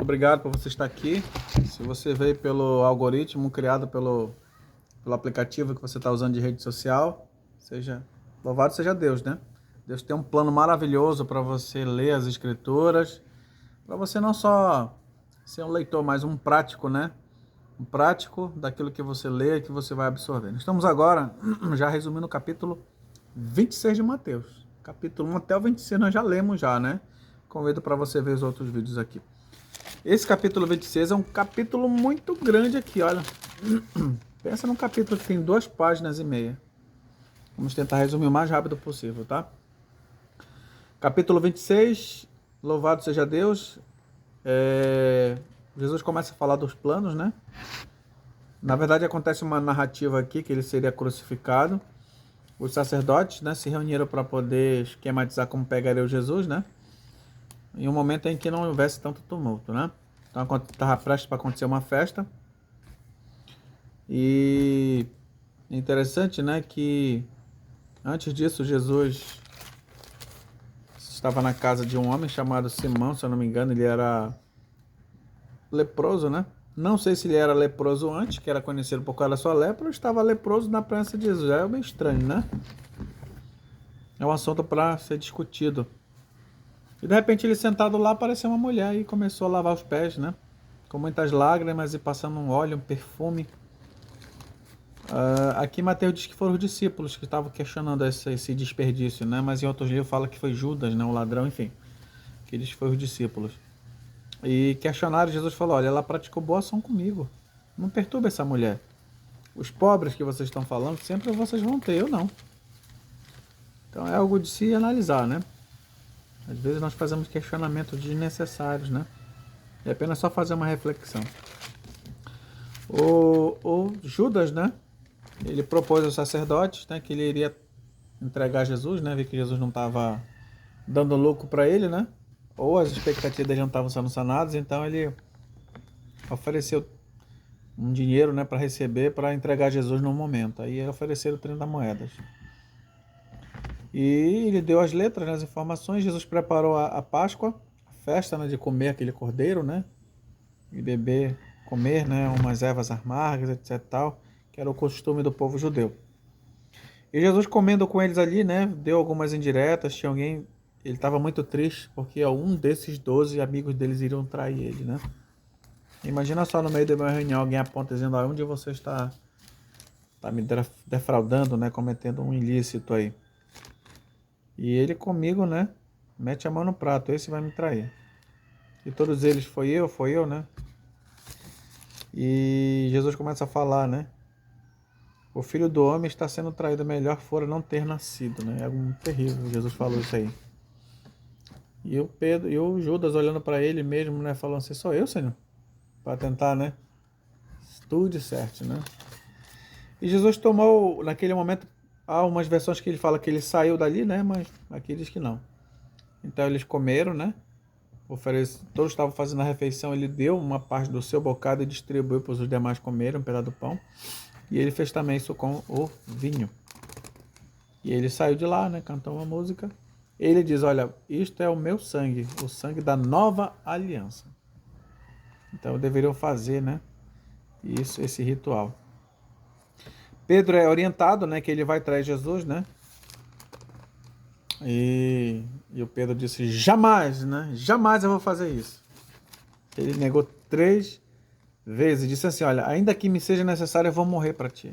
Obrigado por você estar aqui. Se você veio pelo algoritmo criado pelo aplicativo que você está usando de rede social, seja louvado seja Deus, né? Deus tem um plano maravilhoso para você ler as escrituras, para você não só ser um leitor, mas um prático, né? Um prático daquilo que você lê e que você vai absorvendo. Estamos agora, já resumindo o capítulo 26 de Mateus. Capítulo 1 até o 26 nós já lemos já, né? Convido para você ver os outros vídeos aqui. Esse capítulo 26 é um capítulo muito grande aqui, olha. Pensa num capítulo que tem 2 páginas e meia. Vamos tentar resumir o mais rápido possível, tá? Capítulo 26, louvado seja Deus. Jesus começa a falar dos planos, né? Na verdade, acontece uma narrativa aqui que ele seria crucificado. Os sacerdotes, né, se reuniram para poder esquematizar como pegaria o Jesus, né? Em um momento em que não houvesse tanto tumulto, né? Então estava prestes para acontecer uma festa. E é interessante, né, que antes disso Jesus estava na casa de um homem chamado Simão, se eu não me engano, ele era leproso, né? Não sei se ele era leproso antes, que era conhecido por causa da sua lepra, ou estava leproso na presença de Jesus. É meio estranho, né? É um assunto para ser discutido. E de repente ele sentado lá apareceu uma mulher e começou a lavar os pés, né? Com muitas lágrimas e passando um óleo, um perfume. Aqui Mateus diz que foram os discípulos que estavam questionando esse desperdício, né? Mas em outros livros fala que foi Judas, né? O ladrão, enfim. Que eles foram os discípulos. E questionaram, Jesus falou, olha, ela praticou boa ação comigo. Não perturba essa mulher. Os pobres que vocês estão falando, sempre vocês vão ter, eu não. Então é algo de se analisar, né? Às vezes nós fazemos questionamentos desnecessários, né? É apenas só fazer uma reflexão. O Judas, né? Ele propôs aos sacerdotes, né, que ele iria entregar Jesus, né? Ver que Jesus não estava dando lucro para ele, né? Ou as expectativas dele não estavam sendo sanadas, então ele ofereceu um dinheiro, né, para receber, para entregar Jesus no momento. Aí ofereceram 30 moedas. E ele deu as letras, né, as informações. Jesus preparou a Páscoa, a festa, né, de comer aquele cordeiro, né? E beber, comer, né, umas ervas amargas, etc. tal, que era o costume do povo judeu. E Jesus comendo com eles ali, né, deu algumas indiretas, tinha alguém, ele estava muito triste porque um desses 12 amigos deles iriam trair ele, né? Imagina só no meio de uma reunião alguém aponta dizendo, ah, onde você está me defraudando, né, cometendo um ilícito aí. E ele comigo, né, mete a mão no prato, esse vai me trair. E todos eles, foi eu, né? E Jesus começa a falar, né? O filho do homem está sendo traído, melhor fora não ter nascido, né? É algo terrível, Jesus falou isso aí. E o Pedro e o Judas olhando para ele mesmo, né? Falando assim, sou eu, Senhor? Para tentar, né? Tudo certo, né? E Jesus tomou, naquele momento, há umas versões que ele fala que ele saiu dali, né? Mas aqui diz que não. Então eles comeram, né? Todos estavam fazendo a refeição, ele deu uma parte do seu bocado e distribuiu para os demais comerem um pedaço do pão. E ele fez também isso com o vinho. E ele saiu de lá, né? Cantou uma música. Ele diz, olha, isto é o meu sangue, o sangue da nova aliança. Então deveriam fazer, né? Isso, esse ritual. Pedro é orientado, né? Que ele vai trair Jesus, né? E o Pedro disse, jamais, né? Jamais eu vou fazer isso. Ele negou 3 vezes. Disse assim, olha, ainda que me seja necessário, eu vou morrer para ti.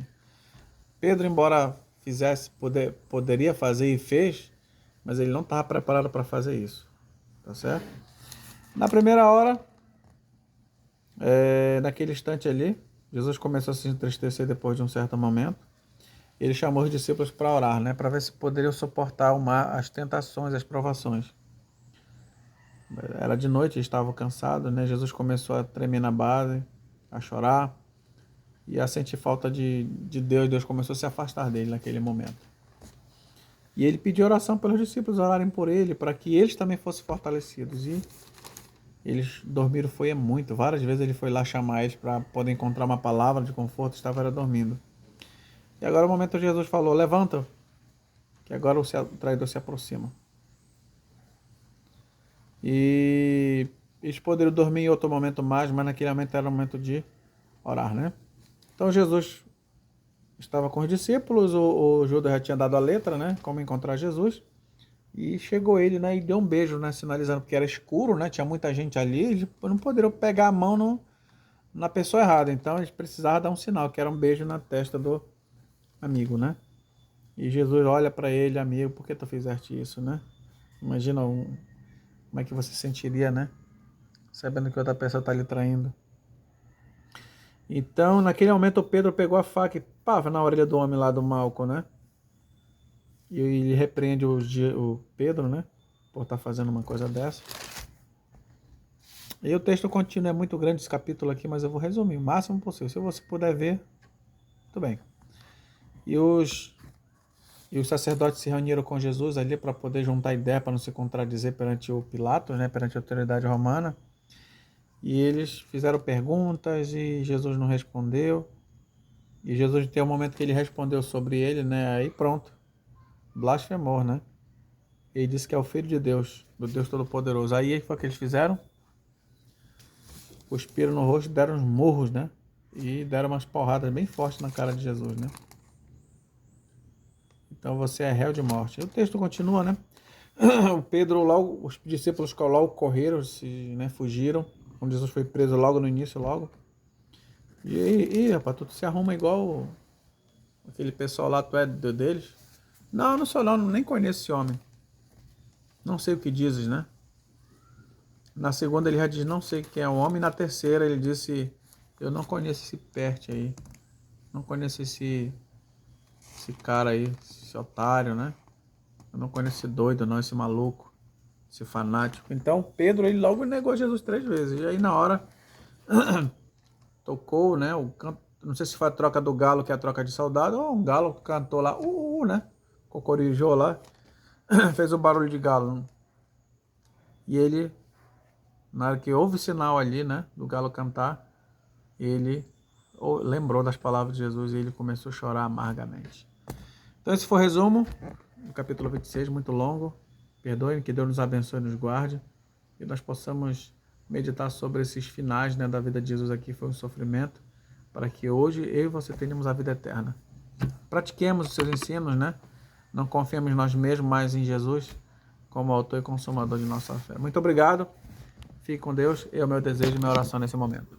Pedro, embora poderia fazer e fez, mas ele não estava preparado para fazer isso. Tá certo? Na primeira hora, naquele instante ali, Jesus começou a se entristecer depois de um certo momento. Ele chamou os discípulos para orar, né, para ver se poderiam suportar as tentações, as provações. Era de noite, estavam cansados, né? Jesus começou a tremer na base, a chorar e a sentir falta de Deus. Deus começou a se afastar dele naquele momento. E ele pediu oração pelos discípulos orarem por ele, para que eles também fossem fortalecidos. E eles dormiram foi muito. Várias vezes ele foi lá chamar eles para poder encontrar uma palavra de conforto, estava dormindo. E agora o momento Jesus falou, levanta, que agora o traidor se aproxima. E Eles poderiam dormir em outro momento mais, mas naquele momento era o momento de orar, né? Então Jesus estava com os discípulos, o Judas já tinha dado a letra, né? Como encontrar Jesus. E chegou ele, né? E deu um beijo, né? Sinalizando que era escuro, né? Tinha muita gente ali. Eles não poderiam pegar a mão na pessoa errada. Então eles precisavam dar um sinal, que era um beijo na testa do amigo, né? E Jesus olha para ele, amigo, por que tu fizeste isso, né? Imagina como é que você sentiria, né? Sabendo que outra pessoa está lhe traindo. Então, naquele momento, o Pedro pegou a faca e pá, na orelha do homem lá do Malco, né? E ele repreende o Pedro, né? Por estar fazendo uma coisa dessa. E o texto contínuo é muito grande esse capítulo aqui, mas eu vou resumir o máximo possível. Se você puder ver, tudo bem. E os sacerdotes se reuniram com Jesus ali para poder juntar ideia, para não se contradizer perante o Pilatos, né? Perante a autoridade romana. E eles fizeram perguntas e Jesus não respondeu. E Jesus tem um momento que ele respondeu sobre ele, né? Aí pronto. Blasfemou, né? Ele disse que é o Filho de Deus, do Deus Todo-Poderoso. Aí foi o que eles fizeram? Cuspiram no rosto, deram uns murros, né? E deram umas porradas bem fortes na cara de Jesus, né? Então você é réu de morte. E o texto continua, né? O Pedro, logo, os discípulos logo correram, né, fugiram. Quando Jesus foi preso logo no início, logo. E rapaz, tu se arruma igual aquele pessoal lá, tu é deles? Não, não sou não, nem conheço esse homem. Não sei o que dizes, né? Na segunda ele já diz, não sei quem é o homem. Na terceira ele disse, eu não conheço esse perte aí. Não conheço esse cara aí, esse otário, né? Eu não conheço esse doido não, esse maluco, esse fanático. Então Pedro, ele logo negou Jesus 3 vezes. E aí na hora tocou, né? O canto, não sei se foi a troca do galo, que é a troca de soldado, ou um galo cantou lá, né? Cocorijou lá, fez o barulho de galo. E ele, na hora que houve o sinal ali, né? Do galo cantar, ele lembrou das palavras de Jesus e ele começou a chorar amargamente. Então esse foi o resumo do capítulo 26, muito longo. Perdoem, que Deus nos abençoe e nos guarde. E nós possamos meditar sobre esses finais, né, da vida de Jesus aqui, foi um sofrimento, para que hoje eu e você tenhamos a vida eterna. Pratiquemos os seus ensinos, né? Não confiemos em nós mesmos, mas em Jesus, como autor e consumador de nossa fé. Muito obrigado. Fique com Deus. É o meu desejo e minha oração nesse momento.